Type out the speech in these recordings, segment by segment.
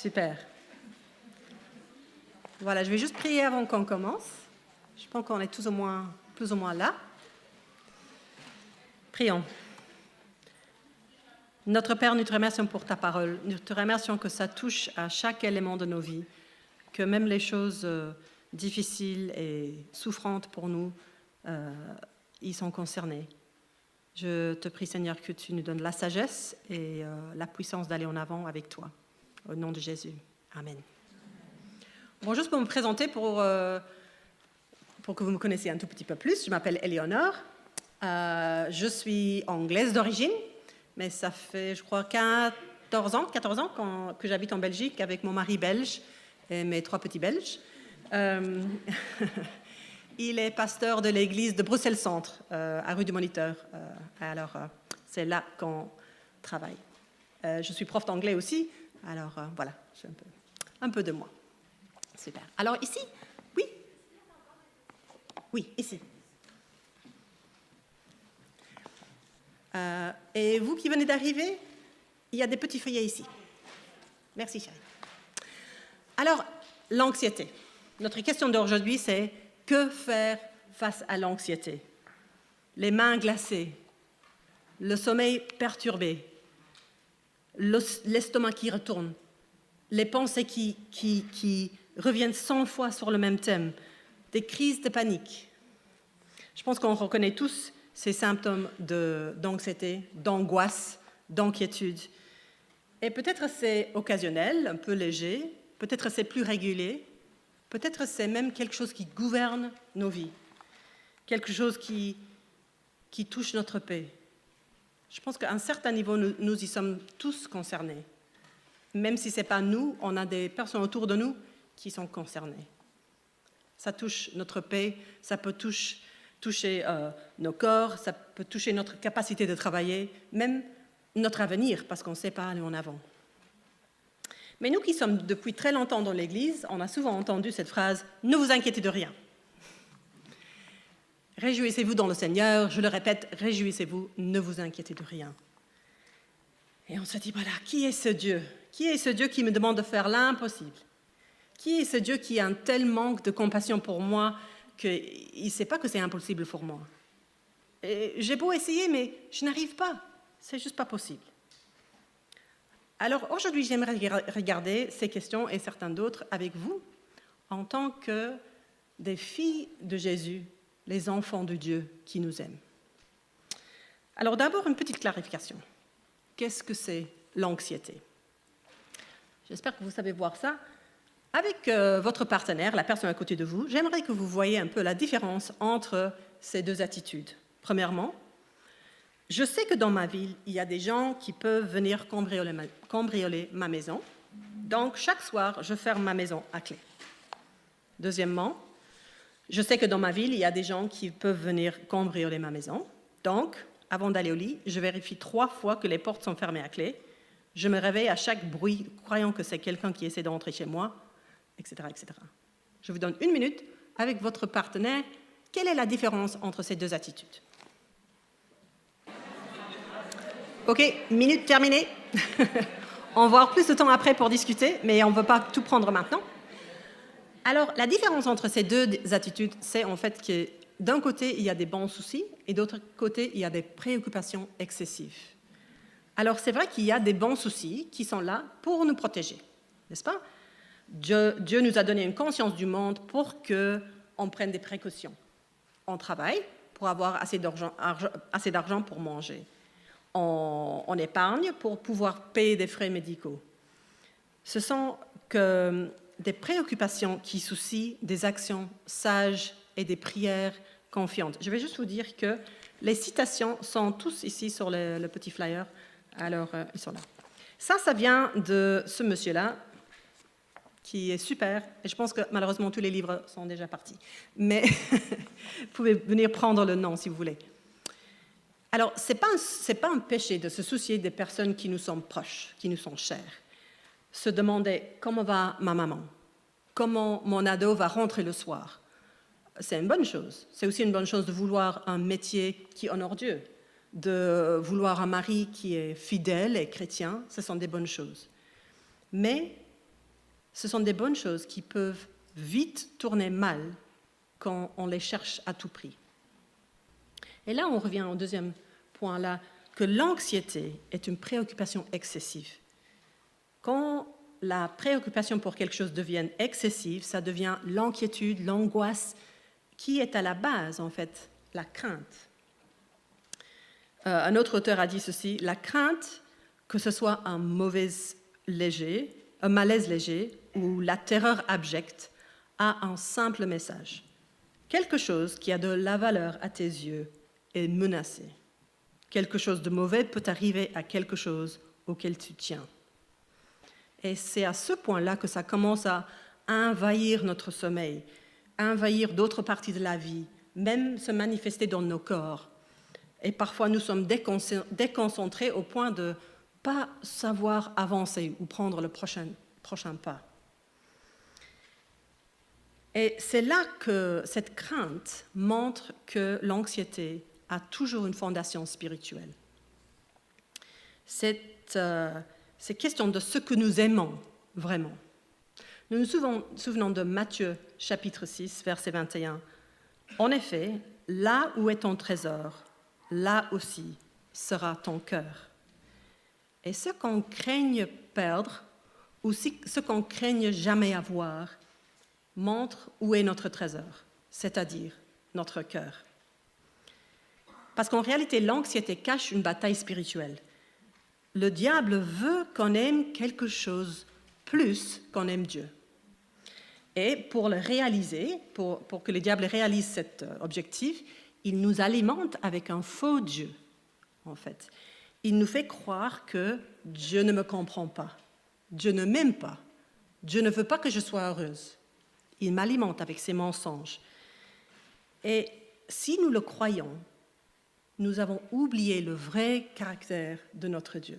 Super. Voilà, je vais juste prier avant qu'on commence. Je pense qu'on est plus ou moins là. Prions. Notre Père, nous te remercions pour ta parole. Nous te remercions que ça touche à chaque élément de nos vies, que même les choses difficiles et souffrantes pour nous, y sont concernées. Je te prie, Seigneur, que tu nous donnes la sagesse et la puissance d'aller en avant avec toi. Au nom de Jésus. Amen. Bon, juste pour me présenter, pour que vous me connaissiez un tout petit peu plus, je m'appelle Éléonore. Je suis anglaise d'origine, mais ça fait, je crois, 14 ans que j'habite en Belgique avec mon mari belge et mes 3 petits Belges. Il est pasteur de l'église de Bruxelles-Centre, à rue du Moniteur. Alors, c'est là qu'on travaille. Je suis prof d'anglais aussi, alors voilà, c'est un peu de moi. Super. Alors ici, oui? Oui, ici. Et vous qui venez d'arriver, il y a des petits feuillets ici. Merci, chérie. Alors, l'anxiété. Notre question d'aujourd'hui, c'est que faire face à l'anxiété? Les mains glacées, le sommeil perturbé, l'estomac qui retourne, les pensées qui reviennent 100 fois sur le même thème, des crises de panique. Je pense qu'on reconnaît tous ces symptômes d'anxiété, d'angoisse, d'inquiétude. Et peut-être c'est occasionnel, un peu léger, peut-être c'est plus régulier, peut-être c'est même quelque chose qui gouverne nos vies, quelque chose qui touche notre paix. Je pense qu'à un certain niveau, nous y sommes tous concernés. Même si ce n'est pas nous, on a des personnes autour de nous qui sont concernées. Ça touche notre paix, ça peut toucher nos corps, ça peut toucher notre capacité de travailler, même notre avenir, parce qu'on ne sait pas aller en avant. Mais nous qui sommes depuis très longtemps dans l'Église, on a souvent entendu cette phrase « Ne vous inquiétez de rien ». Réjouissez-vous dans le Seigneur, je le répète, réjouissez-vous, ne vous inquiétez de rien. Et on se dit, voilà, qui est ce Dieu? Qui est ce Dieu qui me demande de faire l'impossible? Qui est ce Dieu qui a un tel manque de compassion pour moi qu'il ne sait pas que c'est impossible pour moi? Et j'ai beau essayer, mais je n'arrive pas. C'est juste pas possible. Alors aujourd'hui, j'aimerais regarder ces questions et certaines d'autres avec vous en tant que des filles de Jésus, les enfants de Dieu qui nous aiment. Alors d'abord, une petite clarification. Qu'est-ce que c'est l'anxiété? J'espère que vous savez voir ça. Avec votre partenaire, la personne à côté de vous, j'aimerais que vous voyiez un peu la différence entre ces deux attitudes. Premièrement, je sais que dans ma ville, il y a des gens qui peuvent venir cambrioler ma maison. Donc, chaque soir, je ferme ma maison à clé. Deuxièmement, je sais que dans ma ville, il y a des gens qui peuvent venir cambrioler ma maison. Donc, avant d'aller au lit, je vérifie 3 fois que les portes sont fermées à clé. Je me réveille à chaque bruit, croyant que c'est quelqu'un qui essaie de rentrer chez moi, etc., etc. Je vous donne 1 minute avec votre partenaire. Quelle est la différence entre ces deux attitudes? OK, minute terminée. On va avoir plus de temps après pour discuter, mais on ne veut pas tout prendre maintenant. Alors, la différence entre ces deux attitudes, c'est en fait que d'un côté, il y a des bons soucis et d'autre côté, il y a des préoccupations excessives. Alors, c'est vrai qu'il y a des bons soucis qui sont là pour nous protéger, n'est-ce pas? Dieu nous a donné une conscience du monde pour qu'on prenne des précautions. On travaille pour avoir assez d'argent pour manger. On épargne pour pouvoir payer des frais médicaux. Ce sont des préoccupations qui soucient des actions sages et des prières confiantes. Je vais juste vous dire que les citations sont tous ici sur le petit flyer. Alors, ils sont là. Ça vient de ce monsieur-là, qui est super. Et je pense que malheureusement, tous les livres sont déjà partis. Mais vous pouvez venir prendre le nom si vous voulez. Alors, ce n'est pas un péché de se soucier des personnes qui nous sont proches, qui nous sont chères. Se demander comment va ma maman, comment mon ado va rentrer le soir. C'est une bonne chose. C'est aussi une bonne chose de vouloir un métier qui honore Dieu, de vouloir un mari qui est fidèle et chrétien. Ce sont des bonnes choses. Mais ce sont des bonnes choses qui peuvent vite tourner mal quand on les cherche à tout prix. Et là, on revient au deuxième point, là, que l'anxiété est une préoccupation excessive. Quand la préoccupation pour quelque chose devient excessive, ça devient l'inquiétude, l'angoisse, qui est à la base, en fait, la crainte. Un autre auteur a dit ceci, la crainte, que ce soit un malaise léger ou la terreur abjecte, a un simple message. Quelque chose qui a de la valeur à tes yeux est menacé. Quelque chose de mauvais peut arriver à quelque chose auquel tu tiens. Et c'est à ce point-là que ça commence à envahir notre sommeil, envahir d'autres parties de la vie, même se manifester dans nos corps. Et parfois, nous sommes déconcentrés au point de ne pas savoir avancer ou prendre le prochain pas. Et c'est là que cette crainte montre que l'anxiété a toujours une fondation spirituelle. C'est question de ce que nous aimons vraiment. Nous nous souvenons de Matthieu, chapitre 6, verset 21. En effet, là où est ton trésor, là aussi sera ton cœur. Et ce qu'on craigne perdre, ou ce qu'on craigne jamais avoir, montre où est notre trésor, c'est-à-dire notre cœur. Parce qu'en réalité, l'anxiété cache une bataille spirituelle. Le diable veut qu'on aime quelque chose plus qu'on aime Dieu. Et pour le réaliser, pour que le diable réalise cet objectif, il nous alimente avec un faux Dieu, en fait. Il nous fait croire que Dieu ne me comprend pas, Dieu ne m'aime pas, Dieu ne veut pas que je sois heureuse. Il m'alimente avec ses mensonges. Et si nous le croyons, nous avons oublié le vrai caractère de notre Dieu.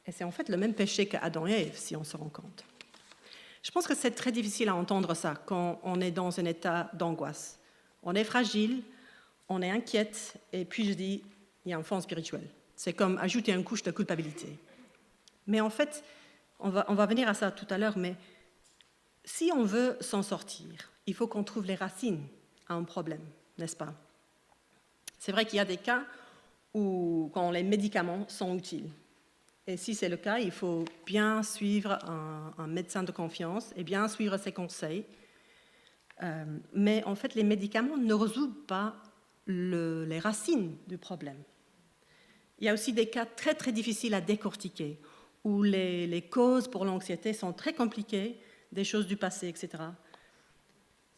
Et c'est en fait le même péché qu'Adam et Ève, si on se rend compte. Je pense que c'est très difficile à entendre ça quand on est dans un état d'angoisse. On est fragile, on est inquiète, et puis je dis, il y a un fond spirituel. C'est comme ajouter une couche de culpabilité. Mais en fait, on va venir à ça tout à l'heure, mais si on veut s'en sortir, il faut qu'on trouve les racines à un problème, n'est-ce pas? C'est vrai qu'il y a des cas où quand les médicaments sont utiles. Et si c'est le cas, il faut bien suivre un médecin de confiance et bien suivre ses conseils. Mais en fait, les médicaments ne résolvent pas les racines du problème. Il y a aussi des cas très très difficiles à décortiquer, où les causes pour l'anxiété sont très compliquées, des choses du passé, etc.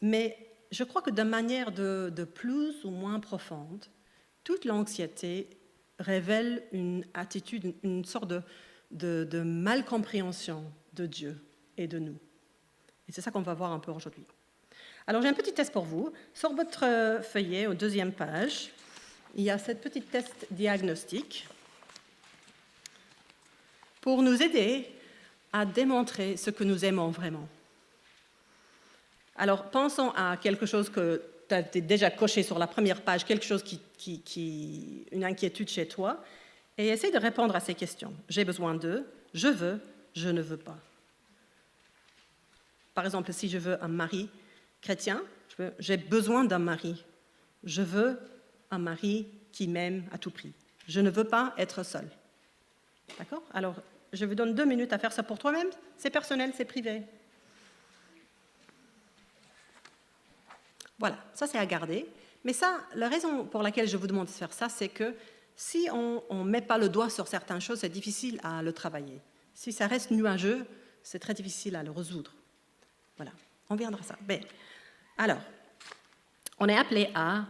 Mais je crois que de manière de plus ou moins profonde, toute l'anxiété révèle une attitude, une sorte de malcompréhension de Dieu et de nous. Et c'est ça qu'on va voir un peu aujourd'hui. Alors j'ai un petit test pour vous. Sur votre feuillet, aux deuxième page, il y a cette petite test diagnostique pour nous aider à démontrer ce que nous aimons vraiment. Alors pensons à quelque chose que tu as déjà coché sur la première page, quelque chose une inquiétude chez toi, et essaye de répondre à ces questions. J'ai besoin de, je veux, je ne veux pas. Par exemple, si je veux un mari chrétien, j'ai besoin d'un mari. Je veux un mari qui m'aime à tout prix. Je ne veux pas être seule. D'accord? Alors, je vous donne 2 minutes à faire ça pour toi-même. C'est personnel, c'est privé. Voilà, ça c'est à garder. Mais ça, la raison pour laquelle je vous demande de faire ça, c'est que si on ne met pas le doigt sur certaines choses, c'est difficile à le travailler. Si ça reste nuageux, c'est très difficile à le résoudre. Voilà, on viendra à ça. Bien. Alors, on est appelé à,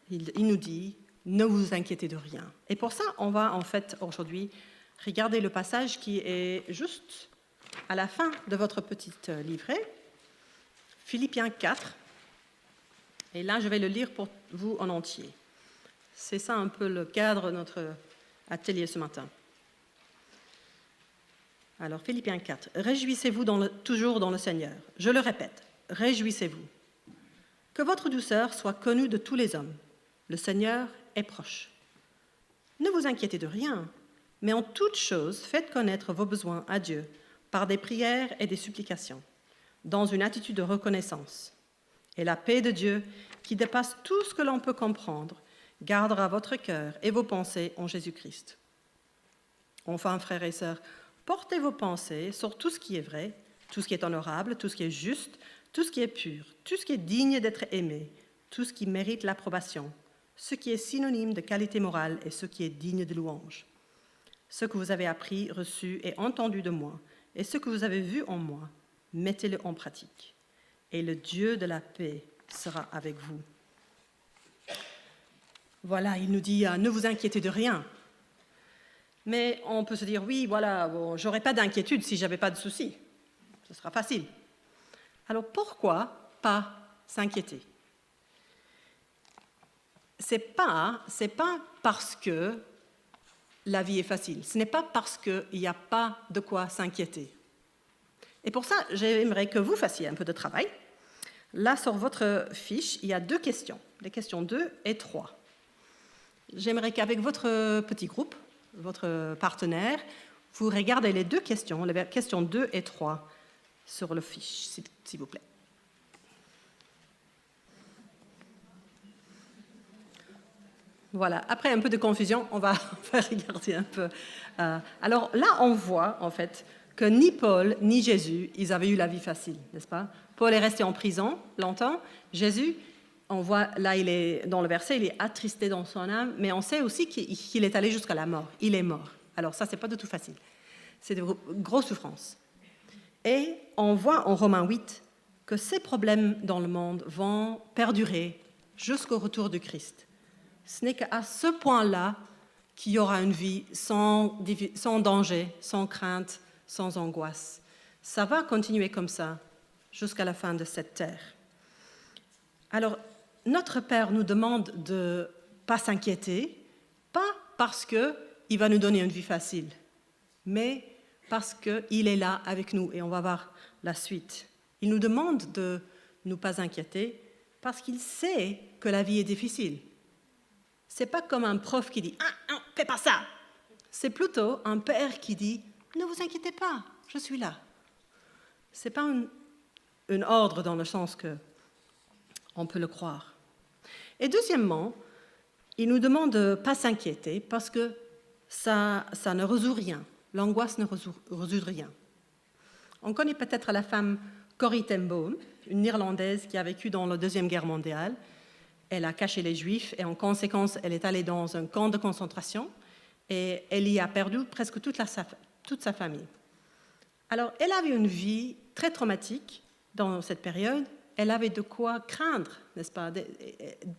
il nous dit, ne vous inquiétez de rien. Et pour ça, on va en fait aujourd'hui regarder le passage qui est juste à la fin de votre petit livret, Philippiens 4. Et là, je vais le lire pour vous en entier. C'est ça un peu le cadre de notre atelier ce matin. Alors, Philippiens 4. Réjouissez-vous toujours dans le Seigneur. Je le répète, réjouissez-vous. Que votre douceur soit connue de tous les hommes. Le Seigneur est proche. Ne vous inquiétez de rien, mais en toute chose, faites connaître vos besoins à Dieu par des prières et des supplications, dans une attitude de reconnaissance. Et la paix de Dieu, qui dépasse tout ce que l'on peut comprendre, gardera votre cœur et vos pensées en Jésus-Christ. Enfin, frères et sœurs, portez vos pensées sur tout ce qui est vrai, tout ce qui est honorable, tout ce qui est juste, tout ce qui est pur, tout ce qui est digne d'être aimé, tout ce qui mérite l'approbation, ce qui est synonyme de qualité morale et ce qui est digne de louange. Ce que vous avez appris, reçu et entendu de moi, et ce que vous avez vu en moi, mettez-le en pratique. Et le Dieu de la paix sera avec vous. Voilà, il nous dit, ne vous inquiétez de rien. Mais on peut se dire, oui, voilà, bon, j'aurais pas d'inquiétude si j'avais pas de soucis. Ce sera facile. Alors pourquoi pas s'inquiéter? C'est pas parce que la vie est facile. Ce n'est pas parce qu'il n'y a pas de quoi s'inquiéter. Et pour ça, j'aimerais que vous fassiez un peu de travail. Là, sur votre fiche, il y a 2 questions, les questions 2 et 3. J'aimerais qu'avec votre petit groupe, votre partenaire, vous regardez les 2 questions, les questions 2 et 3, sur le fiche, s'il vous plaît. Voilà, après un peu de confusion, on va regarder un peu. Alors là, on voit en fait que ni Paul ni Jésus, ils avaient eu la vie facile, n'est-ce pas? Paul est resté en prison longtemps. Jésus, on voit là, il est dans le verset, il est attristé dans son âme, mais on sait aussi qu'il est allé jusqu'à la mort. Il est mort. Alors ça, c'est pas du tout facile. C'est de grosses souffrances. Et on voit en Romains 8 que ces problèmes dans le monde vont perdurer jusqu'au retour du Christ. Ce n'est qu'à ce point-là qu'il y aura une vie sans danger, sans crainte, sans angoisse. Ça va continuer comme ça jusqu'à la fin de cette terre. Alors, notre Père nous demande de ne pas s'inquiéter, pas parce qu'il va nous donner une vie facile, mais parce qu'il est là avec nous, et on va voir la suite. Il nous demande de ne pas inquiéter parce qu'il sait que la vie est difficile. Ce n'est pas comme un prof qui dit « Ah, non, fais pas ça !» C'est plutôt un père qui dit « Ne vous inquiétez pas, je suis là. » Ce n'est pas un ordre dans le sens qu'on peut le croire. Et deuxièmement, il nous demande de ne pas s'inquiéter parce que ça ne résout rien. L'angoisse ne résout rien. On connaît peut-être la femme Corrie ten Boom, une Irlandaise qui a vécu dans la Deuxième Guerre mondiale. Elle a caché les Juifs et en conséquence, elle est allée dans un camp de concentration et elle y a perdu presque toute sa famille. Alors, elle avait une vie très traumatique dans cette période. Elle avait de quoi craindre, n'est-ce pas?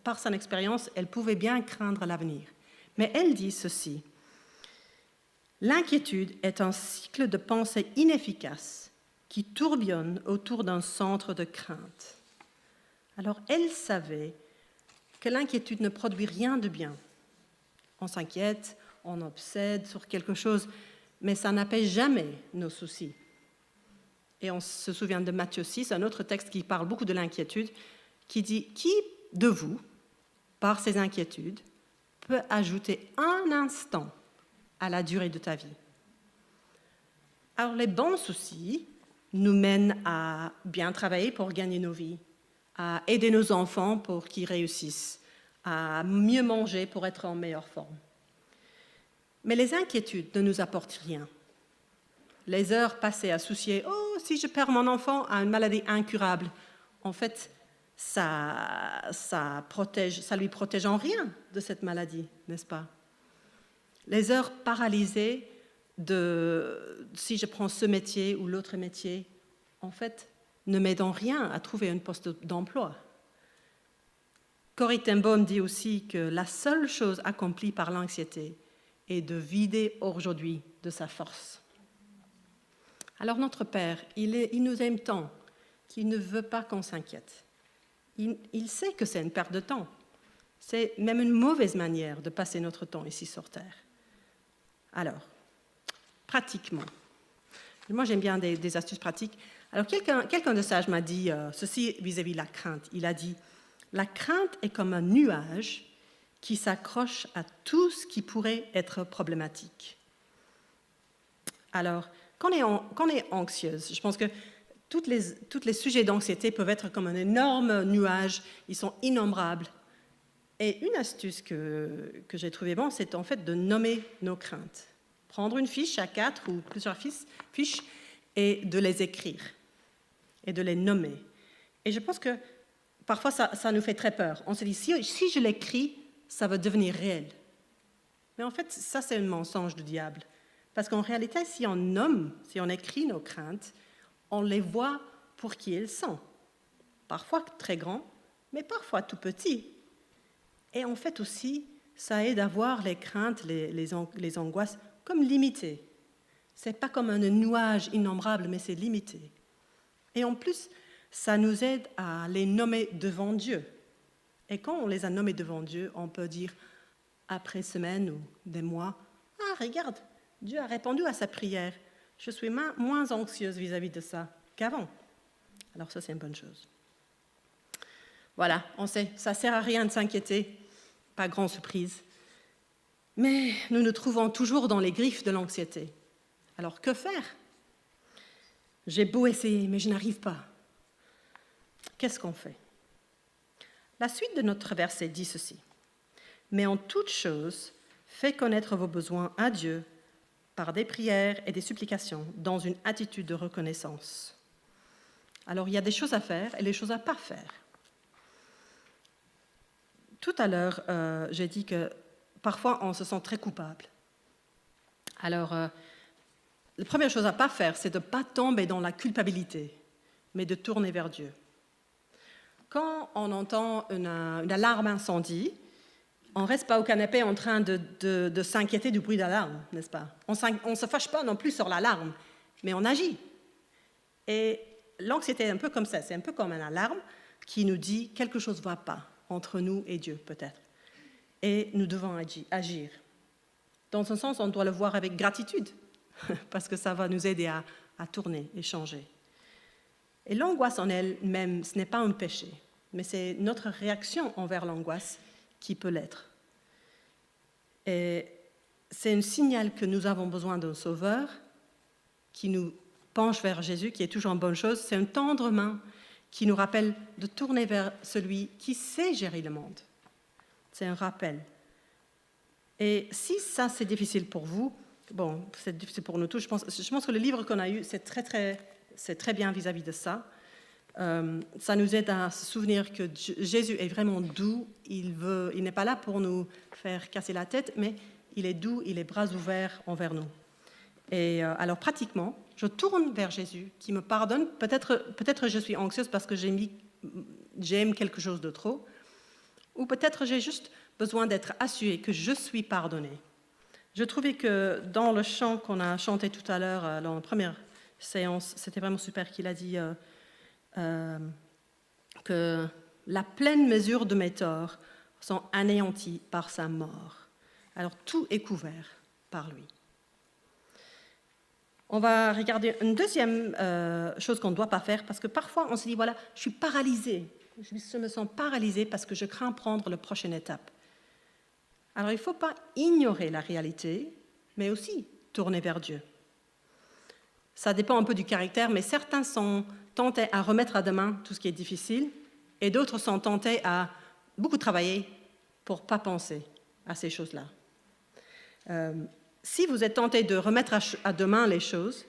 Par son expérience, elle pouvait bien craindre l'avenir. Mais elle dit ceci. L'inquiétude est un cycle de pensée inefficace qui tourbillonne autour d'un centre de crainte. Alors, elle savait que l'inquiétude ne produit rien de bien. On s'inquiète, on obsède sur quelque chose, mais ça n'apaise jamais nos soucis. Et on se souvient de Matthieu 6, un autre texte qui parle beaucoup de l'inquiétude, qui dit « Qui de vous, par ses inquiétudes, peut ajouter un instant à la durée de ta vie ?» Alors les bons soucis nous mènent à bien travailler pour gagner nos vies, à aider nos enfants pour qu'ils réussissent, à mieux manger pour être en meilleure forme. Mais les inquiétudes ne nous apportent rien. Les heures passées à soucier « Oh, si je perds mon enfant à une maladie incurable », en fait, ça lui protège en rien de cette maladie, n'est-ce pas? Les heures paralysées de « si je prends ce métier ou l'autre métier », en fait, ne m'aident en rien à trouver un poste d'emploi. Corrie ten Boom dit aussi que la seule chose accomplie par l'anxiété est de vider aujourd'hui de sa force. Alors notre Père, il nous aime tant qu'il ne veut pas qu'on s'inquiète. Il sait que c'est une perte de temps. C'est même une mauvaise manière de passer notre temps ici sur Terre. Alors, pratiquement. Moi, j'aime bien des astuces pratiques. Alors, quelqu'un de sage m'a dit ceci vis-à-vis de la crainte. Il a dit « La crainte est comme un nuage qui s'accroche à tout ce qui pourrait être problématique. » Alors, quand on est anxieuse, je pense que tous les sujets d'anxiété peuvent être comme un énorme nuage, ils sont innombrables. Et une astuce que j'ai trouvée bonne, c'est en fait de nommer nos craintes. Prendre une fiche à 4 ou plusieurs fiches et de les écrire et de les nommer. Et je pense que parfois ça nous fait très peur. On se dit, si je l'écris, ça va devenir réel. Mais en fait, ça c'est un mensonge du diable. Parce qu'en réalité, si on nomme, si on écrit nos craintes, on les voit pour qui elles sont. Parfois très grands, mais parfois tout petits. Et en fait aussi, ça aide à voir les craintes, les angoisses comme limitées. Ce n'est pas comme un nuage innombrable, mais c'est limité. Et en plus, ça nous aide à les nommer devant Dieu. Et quand on les a nommés devant Dieu, on peut dire, après semaines ou des mois, « Ah, regarde, Dieu a répondu à sa prière. Je suis moins anxieuse vis-à-vis de ça qu'avant. » Alors ça, c'est une bonne chose. Voilà, on sait, ça ne sert à rien de s'inquiéter, pas grande surprise. Mais nous nous trouvons toujours dans les griffes de l'anxiété. Alors que faire? J'ai beau essayer, mais je n'arrive pas. Qu'est-ce qu'on fait? La suite de notre verset dit ceci. « Mais en toute chose, faites connaître vos besoins à Dieu par des prières et des supplications, dans une attitude de reconnaissance. » Alors, il y a des choses à faire et des choses à ne pas faire. Tout à l'heure, j'ai dit que parfois, on se sent très coupable. Alors, la première chose à ne pas faire, c'est de ne pas tomber dans la culpabilité, mais de tourner vers Dieu. Quand on entend une alarme incendie, on ne reste pas au canapé en train de s'inquiéter du bruit d'alarme, n'est-ce pas? On ne se fâche pas non plus sur l'alarme, mais on agit. Et l'anxiété est un peu comme ça, c'est un peu comme une alarme qui nous dit quelque chose ne va pas entre nous et Dieu, peut-être. Et nous devons agir. Dans un sens, on doit le voir avec gratitude, parce que ça va nous aider à tourner et changer. Et l'angoisse en elle-même, ce n'est pas un péché, mais c'est notre réaction envers l'angoisse qui peut l'être. Et c'est un signal que nous avons besoin d'un sauveur qui nous penche vers Jésus, qui est toujours une bonne chose. C'est une tendre main qui nous rappelle de tourner vers celui qui sait gérer le monde. C'est un rappel. Et si ça, c'est difficile pour vous, bon, c'est difficile pour nous tous, je pense que le livre qu'on a eu, c'est très bien vis-à-vis de ça. Ça nous aide à se souvenir que Jésus est vraiment doux. Il n'est pas là pour nous faire casser la tête, mais il est doux, il est bras ouverts envers nous. Et alors pratiquement, je tourne vers Jésus qui me pardonne. Peut-être je suis anxieuse parce que j'aime quelque chose de trop, ou peut-être j'ai juste besoin d'être assurée que je suis pardonnée. Je trouvais que dans le chant qu'on a chanté tout à l'heure, dans la première séance, c'était vraiment super qu'il a dit que la pleine mesure de mes torts sont anéantis par sa mort. Alors tout est couvert par lui. On va regarder une deuxième chose qu'on ne doit pas faire, parce que parfois on se dit, voilà, je suis paralysée, je me sens paralysée parce que je crains prendre la prochaine étape. Alors il ne faut pas ignorer la réalité, mais aussi tourner vers Dieu. Ça dépend un peu du caractère, mais certains sont tentés à remettre à demain tout ce qui est difficile, et d'autres sont tentés à beaucoup travailler pour ne pas penser à ces choses-là. Si vous êtes tenté de remettre à demain les choses,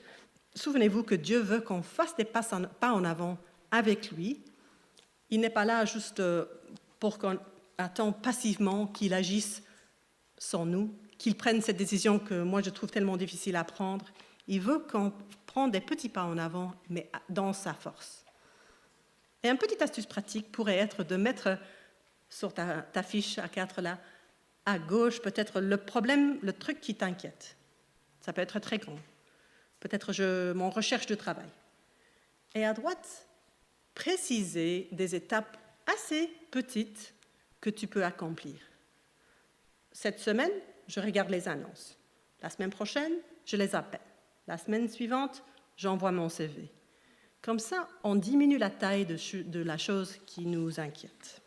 souvenez-vous que Dieu veut qu'on fasse des pas en avant avec lui. Il n'est pas là juste pour qu'on attend passivement qu'il agisse sans nous, qu'il prenne cette décision que moi je trouve tellement difficile à prendre. Il veut qu'on prenne des petits pas en avant, mais dans sa force. Et une petite astuce pratique pourrait être de mettre sur ta fiche A4 là, à gauche, peut-être le problème, le truc qui t'inquiète. Ça peut être très grand. Peut-être mon recherche de travail. Et à droite, préciser des étapes assez petites que tu peux accomplir. Cette semaine, je regarde les annonces. La semaine prochaine, je les appelle. La semaine suivante, j'envoie mon CV. Comme ça, on diminue la taille de la chose qui nous inquiète.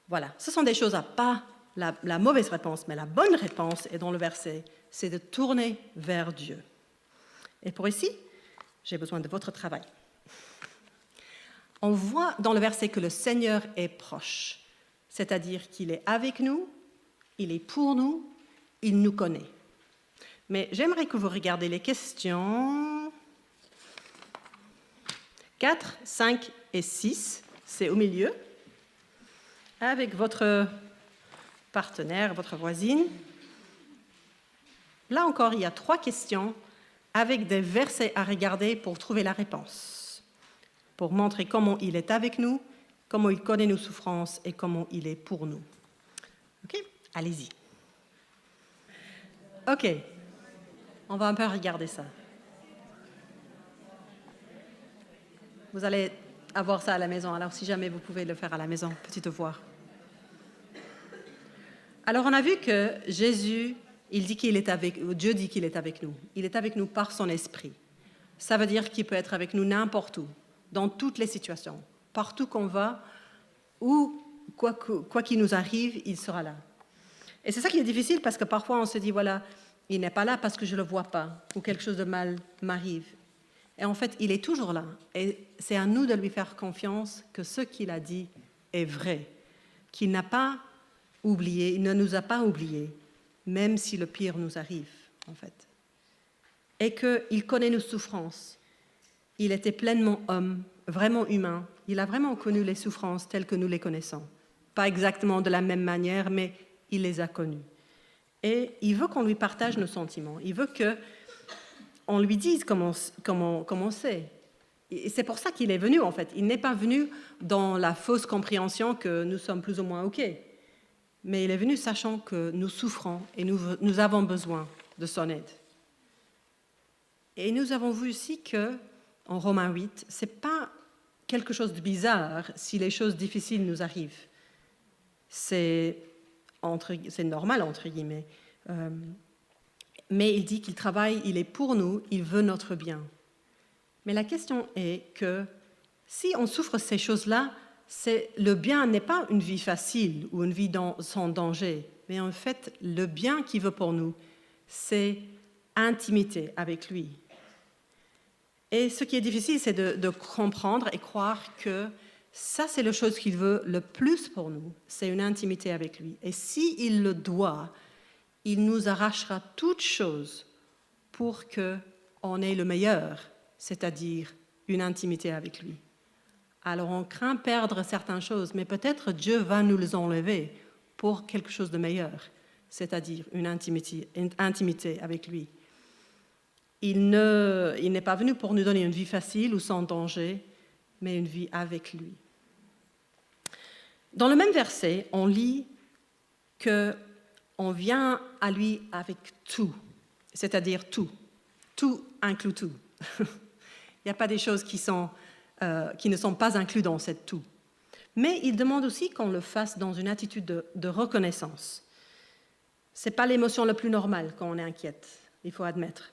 Voilà, ce sont des choses à pas la mauvaise réponse, mais la bonne réponse est dans le verset, c'est de tourner vers Dieu. Et pour ici, j'ai besoin de votre travail. On voit dans le verset que le Seigneur est proche, c'est-à-dire qu'il est avec nous, il est pour nous, il nous connaît. Mais j'aimerais que vous regardiez les questions 4, 5 et 6, c'est au milieu, avec votre partenaire, votre voisine. Là encore, il y a 3 questions avec des versets à regarder pour trouver la réponse, pour montrer comment il est avec nous, comment il connaît nos souffrances et comment il est pour nous. OK? Allez-y. OK. On va un peu regarder ça. Vous allez avoir ça à la maison, alors si jamais vous pouvez le faire à la maison, petit devoir. Alors on a vu que Jésus, Dieu dit qu'il est avec nous. Il est avec nous par son esprit. Ça veut dire qu'il peut être avec nous n'importe où, dans toutes les situations, partout qu'on va, ou quoi qu'il nous arrive, il sera là. Et c'est ça qui est difficile parce que parfois on se dit, voilà, il n'est pas là parce que je ne le vois pas, ou quelque chose de mal m'arrive. Et en fait, il est toujours là. Et c'est à nous de lui faire confiance que ce qu'il a dit est vrai, qu'il n'a pas oublié, il ne nous a pas oubliés, même si le pire nous arrive, en fait. Et qu'il connaît nos souffrances. Il était pleinement homme, vraiment humain. Il a vraiment connu les souffrances telles que nous les connaissons. Pas exactement de la même manière, mais il les a connues. Et il veut qu'on lui partage nos sentiments. Il veut qu'on lui dise comment c'est. Et c'est pour ça qu'il est venu, en fait. Il n'est pas venu dans la fausse compréhension que nous sommes plus ou moins OK. Mais il est venu sachant que nous souffrons et nous avons besoin de son aide. Et nous avons vu aussi qu'en Romains 8, ce n'est pas quelque chose de bizarre si les choses difficiles nous arrivent. C'est normal, entre guillemets. Mais il dit qu'il travaille, il est pour nous, il veut notre bien. Mais la question est que si on souffre ces choses-là, le bien n'est pas une vie facile ou une vie sans danger, mais en fait, le bien qu'il veut pour nous, c'est intimité avec lui. Et ce qui est difficile, c'est de comprendre et croire que ça, c'est la chose qu'il veut le plus pour nous, c'est une intimité avec lui. Et s'il le doit, il nous arrachera toutes choses pour qu'on ait le meilleur, c'est-à-dire une intimité avec lui. Alors on craint perdre certaines choses, mais peut-être Dieu va nous les enlever pour quelque chose de meilleur, c'est-à-dire une intimité avec lui. Il n'est pas venu pour nous donner une vie facile ou sans danger, mais une vie avec lui. Dans le même verset, on lit qu'on vient à lui avec tout, c'est-à-dire tout. Tout inclut tout. Il n'y a pas des choses qui ne sont pas incluses dans cette tout. Mais il demande aussi qu'on le fasse dans une attitude de reconnaissance. Ce n'est pas l'émotion la plus normale quand on est inquiète, il faut admettre.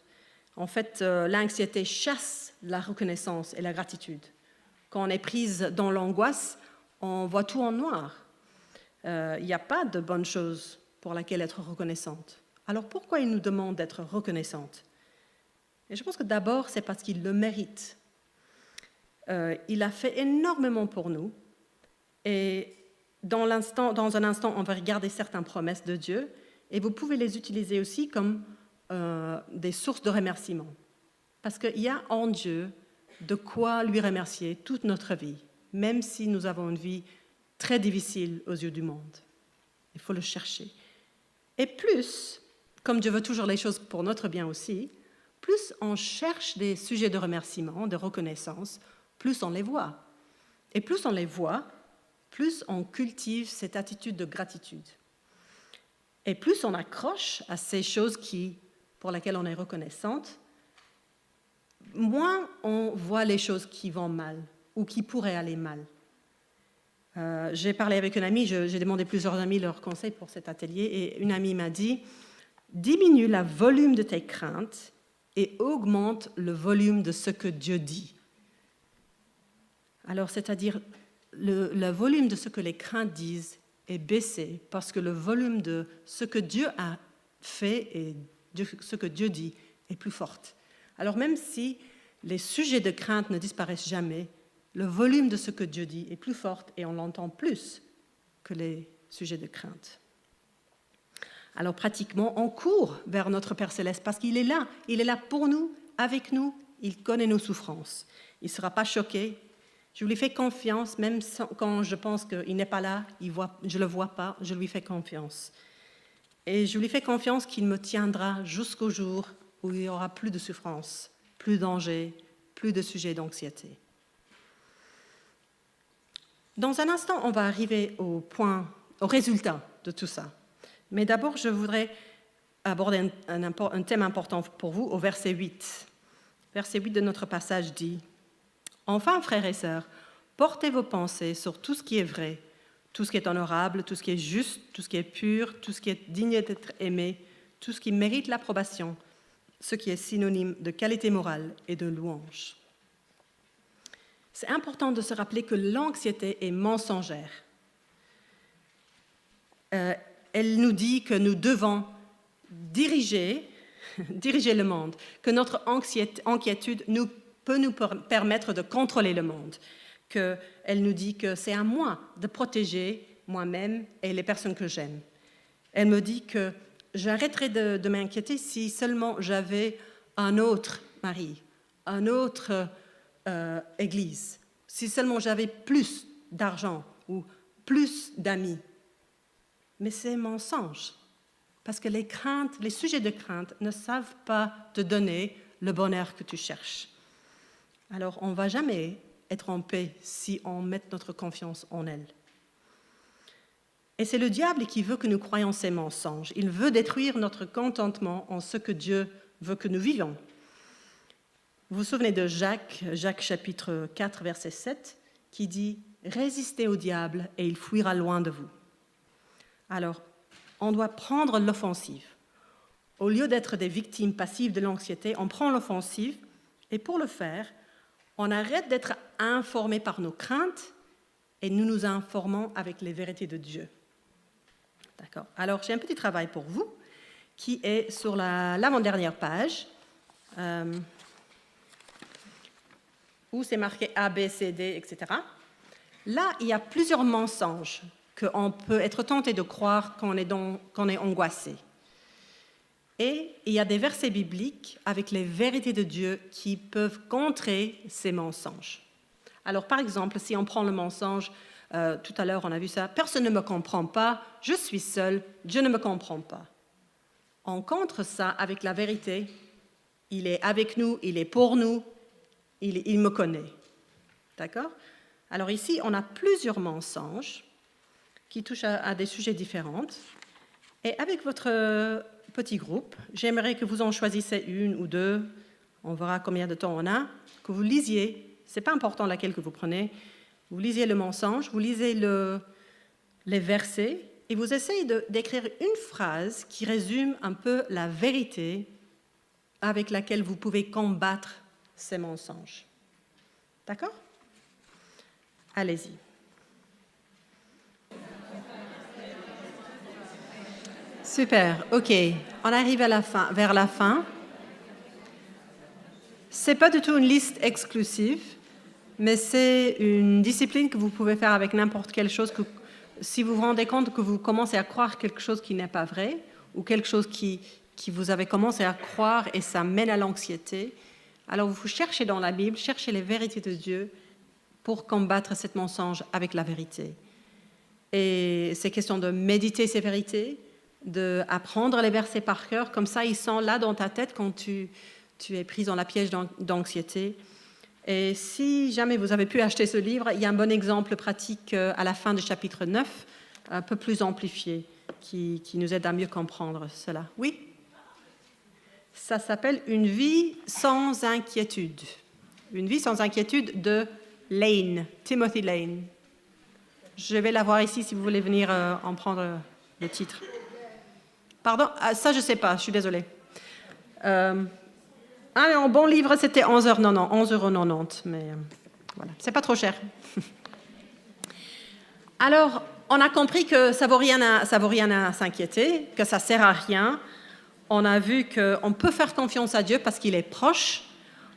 En fait, l'anxiété chasse la reconnaissance et la gratitude. Quand on est prise dans l'angoisse, on voit tout en noir. Il n'y a pas de bonne chose pour laquelle être reconnaissante. Alors pourquoi il nous demande d'être reconnaissante ? Et je pense que d'abord, c'est parce qu'il le mérite. Il a fait énormément pour nous. Et dans un instant, on va regarder certaines promesses de Dieu. Et vous pouvez les utiliser aussi comme des sources de remerciement. Parce qu'il y a en Dieu de quoi lui remercier toute notre vie, même si nous avons une vie très difficile aux yeux du monde. Il faut le chercher. Et plus, comme Dieu veut toujours les choses pour notre bien aussi, plus on cherche des sujets de remerciement, de reconnaissance, plus on les voit. Et plus on les voit, plus on cultive cette attitude de gratitude. Et plus on accroche à ces choses pour lesquelles on est reconnaissante, moins on voit les choses qui vont mal ou qui pourraient aller mal. J'ai parlé avec une amie, j'ai demandé à plusieurs amis leurs conseils pour cet atelier, et une amie m'a dit « Diminue le volume de tes craintes et augmente le volume de ce que Dieu dit. » Alors, c'est-à-dire, le volume de ce que les craintes disent est baissé parce que le volume de ce que Dieu a fait et ce que Dieu dit est plus forte. Alors même si les sujets de crainte ne disparaissent jamais, le volume de ce que Dieu dit est plus fort et on l'entend plus que les sujets de crainte. Alors pratiquement, on court vers notre Père Céleste parce qu'il est là pour nous, avec nous, il connaît nos souffrances. Il ne sera pas choqué. Je lui fais confiance, même quand je pense qu'il n'est pas là, je ne le vois pas, je lui fais confiance. Et je lui fais confiance qu'il me tiendra jusqu'au jour où il n'y aura plus de souffrance, plus de danger, plus de sujets d'anxiété. Dans un instant, on va arriver au résultat de tout ça. Mais d'abord, je voudrais aborder un thème important pour vous au verset 8. Verset 8 de notre passage dit « Enfin, frères et sœurs, portez vos pensées sur tout ce qui est vrai, tout ce qui est honorable, tout ce qui est juste, tout ce qui est pur, tout ce qui est digne d'être aimé, tout ce qui mérite l'approbation, ce qui est synonyme de qualité morale et de louange. » C'est important de se rappeler que l'anxiété est mensongère. Elle nous dit que nous devons diriger le monde, que notre inquiétude peut nous permettre de contrôler le monde, qu'elle nous dit que c'est à moi de protéger moi-même et les personnes que j'aime. Elle me dit que j'arrêterais de m'inquiéter si seulement j'avais un autre mari, une autre église, si seulement j'avais plus d'argent ou plus d'amis. Mais c'est mensonge, parce que les sujets de crainte ne savent pas te donner le bonheur que tu cherches. Alors, on ne va jamais être en paix si on met notre confiance en elle. Et c'est le diable qui veut que nous croyions ces mensonges. Il veut détruire notre contentement en ce que Dieu veut que nous vivions. Vous vous souvenez de Jacques chapitre 4, verset 7, qui dit « Résistez au diable et il fuira loin de vous ». Alors, on doit prendre l'offensive. Au lieu d'être des victimes passives de l'anxiété, on prend l'offensive et pour le faire, on arrête d'être informés par nos craintes et nous nous informons avec les vérités de Dieu. D'accord. Alors, j'ai un petit travail pour vous qui est sur l'avant-dernière page où c'est marqué A, B, C, D, etc. Là, il y a plusieurs mensonges qu'on peut être tenté de croire quand on est angoissé. Et il y a des versets bibliques avec les vérités de Dieu qui peuvent contrer ces mensonges. Alors, par exemple, si on prend le mensonge, tout à l'heure on a vu ça, « Personne ne me comprend pas, je suis seul, Dieu ne me comprend pas ». On contre ça avec la vérité, il est avec nous, il est pour nous, il me connaît. D'accord ? Alors ici, on a plusieurs mensonges qui touchent à des sujets différents. Et avec votre petit groupe, j'aimerais que vous en choisissiez une ou deux, on verra combien de temps on a, que vous lisiez, ce n'est pas important laquelle que vous prenez, vous lisiez le mensonge, vous lisez les versets, et vous essayez d'écrire une phrase qui résume un peu la vérité avec laquelle vous pouvez combattre ces mensonges. D'accord ? Allez-y. Super, ok. On arrive vers la fin. Ce n'est pas du tout une liste exclusive, mais c'est une discipline que vous pouvez faire avec n'importe quelle chose. Si vous vous rendez compte que vous commencez à croire quelque chose qui n'est pas vrai, ou quelque chose qui vous avez commencé à croire et ça mène à l'anxiété, alors vous cherchez dans la Bible, cherchez les vérités de Dieu pour combattre ce mensonge avec la vérité. Et c'est question de méditer ces vérités, d'apprendre les versets par cœur, comme ça ils sont là dans ta tête quand tu es prise dans la piège d'anxiété. Et si jamais vous avez pu acheter ce livre, il y a un bon exemple pratique à la fin du chapitre 9, un peu plus amplifié, qui nous aide à mieux comprendre cela. Oui ? Ça s'appelle « Une vie sans inquiétude ». Une vie sans inquiétude de Lane, Timothy Lane. Je vais l'avoir ici si vous voulez venir en prendre le titre. Pardon, ça je ne sais pas, je suis désolée. Un bon livre, c'était 11,90 €, mais voilà, c'est pas trop cher. Alors, on a compris que ça vaut rien à s'inquiéter, que ça sert à rien. On a vu qu'on peut faire confiance à Dieu parce qu'il est proche,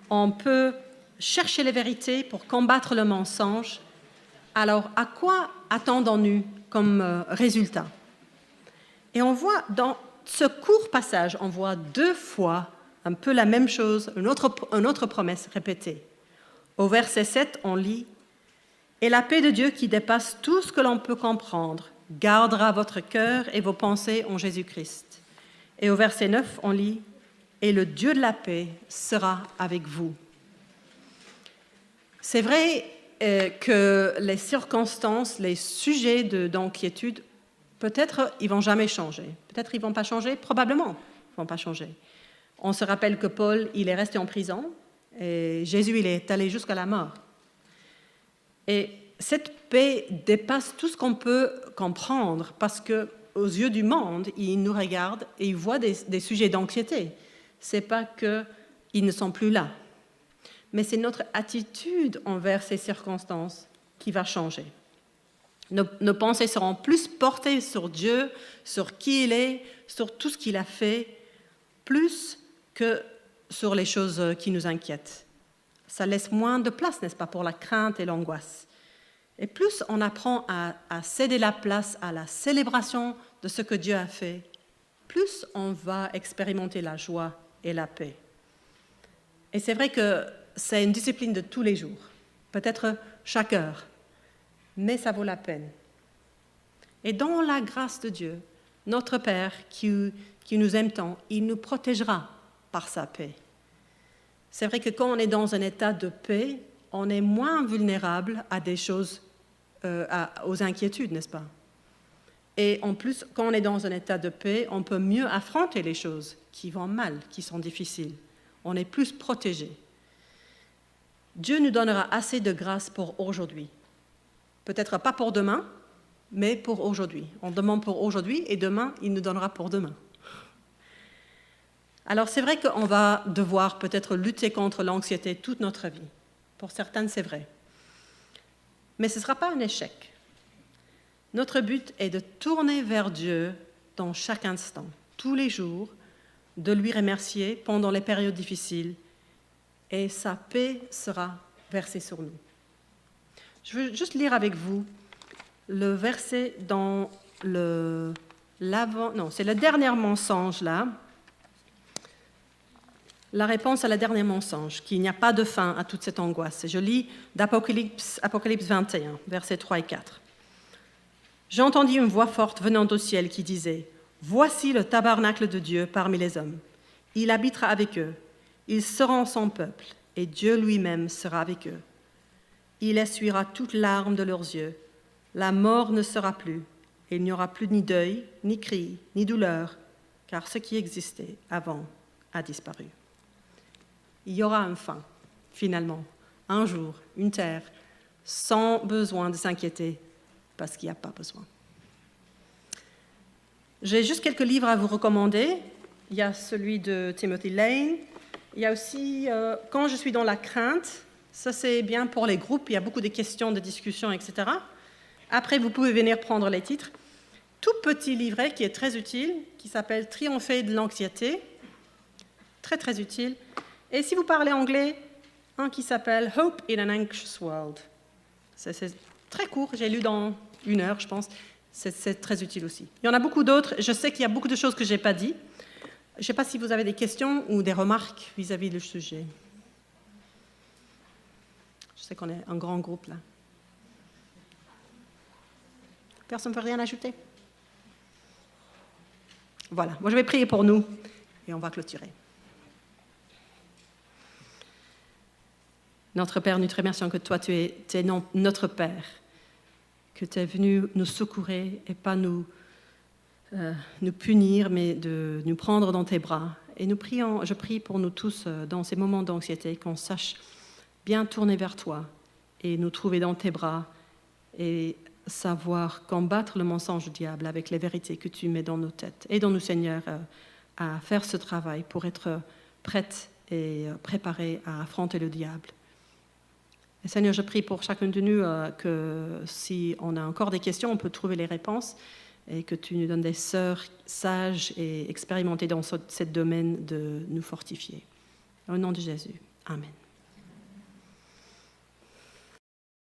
On peut chercher les vérités pour combattre le mensonge. Alors, à quoi attendons-nous comme résultat? Et on voit dans ce court passage, on voit 2 fois un peu la même chose, une autre promesse répétée. Au verset 7, on lit « Et la paix de Dieu qui dépasse tout ce que l'on peut comprendre gardera votre cœur et vos pensées en Jésus-Christ. » Et au verset 9, on lit « Et le Dieu de la paix sera avec vous. » C'est vrai que les circonstances, les sujets d'inquiétude, peut-être ils ne vont jamais changer. Peut-être ils ne vont pas changer, probablement ils ne vont pas changer. On se rappelle que Paul, il est resté en prison et Jésus, il est allé jusqu'à la mort. Et cette paix dépasse tout ce qu'on peut comprendre parce qu'aux yeux du monde, il nous regarde et il voit des sujets d'anxiété. Ce n'est pas qu'ils ne sont plus là, mais c'est notre attitude envers ces circonstances qui va changer. Nos pensées seront plus portées sur Dieu, sur qui il est, sur tout ce qu'il a fait, plus que sur les choses qui nous inquiètent. Ça laisse moins de place, n'est-ce pas, pour la crainte et l'angoisse. Et plus on apprend à céder la place à la célébration de ce que Dieu a fait, plus on va expérimenter la joie et la paix. Et c'est vrai que c'est une discipline de tous les jours, peut-être chaque heure, mais ça vaut la peine. Et dans la grâce de Dieu, notre Père qui nous aime tant, il nous protégera par sa paix. C'est vrai que quand on est dans un état de paix, on est moins vulnérable à des choses, aux inquiétudes, n'est-ce pas? Et en plus, quand on est dans un état de paix, on peut mieux affronter les choses qui vont mal, qui sont difficiles. On est plus protégé. Dieu nous donnera assez de grâce pour aujourd'hui. Peut-être pas pour demain, mais pour aujourd'hui. On demande pour aujourd'hui et demain, il nous donnera pour demain. Alors c'est vrai qu'on va devoir peut-être lutter contre l'anxiété toute notre vie. Pour certaines, c'est vrai. Mais ce ne sera pas un échec. Notre but est de tourner vers Dieu dans chaque instant, tous les jours, de lui remercier pendant les périodes difficiles, et sa paix sera versée sur nous. Je veux juste lire avec vous le verset dans c'est le dernier mensonge là. La réponse à la dernière mensonge, qu'il n'y a pas de fin à toute cette angoisse. Et je lis d'Apocalypse 21, versets 3 et 4. J'ai entendu une voix forte venant du ciel qui disait « Voici le tabernacle de Dieu parmi les hommes. Il habitera avec eux. Ils seront son peuple, et Dieu lui-même sera avec eux. Il essuiera toute larme de leurs yeux. La mort ne sera plus, et il n'y aura plus ni deuil, ni cri, ni douleur, car ce qui existait avant a disparu. » Il y aura une fin, finalement, un jour, une terre, sans besoin de s'inquiéter, parce qu'il n'y a pas besoin. J'ai juste quelques livres à vous recommander. Il y a celui de Timothy Lane. Il y a aussi « Quand je suis dans la crainte ». Ça, c'est bien pour les groupes. Il y a beaucoup de questions, de discussions, etc. Après, vous pouvez venir prendre les titres. Tout petit livret qui est très utile, qui s'appelle « Triompher de l'anxiété ». Très, très utile. Et si vous parlez anglais, un qui s'appelle « Hope in an Anxious World ». C'est très court, j'ai lu dans 1 heure, je pense. C'est très utile aussi. Il y en a beaucoup d'autres. Je sais qu'il y a beaucoup de choses que je n'ai pas dit. Je ne sais pas si vous avez des questions ou des remarques vis-à-vis du sujet. Je sais qu'on est un grand groupe là. Personne ne veut rien ajouter? Voilà, moi je vais prier pour nous et on va clôturer. Notre Père, nous te remercions que toi, tu es notre Père, que tu es venu nous secourir et pas nous punir, mais de nous prendre dans tes bras. Et je prie pour nous tous dans ces moments d'anxiété, qu'on sache bien tourner vers toi et nous trouver dans tes bras et savoir combattre le mensonge du diable avec les vérités que tu mets dans nos têtes. Aidons-nous, Seigneur, à faire ce travail pour être prêtes et préparés à affronter le diable. Et Seigneur, je prie pour chacun de nous que si on a encore des questions, on peut trouver les réponses et que tu nous donnes des sœurs sages et expérimentées dans ce domaine de nous fortifier. Au nom de Jésus. Amen.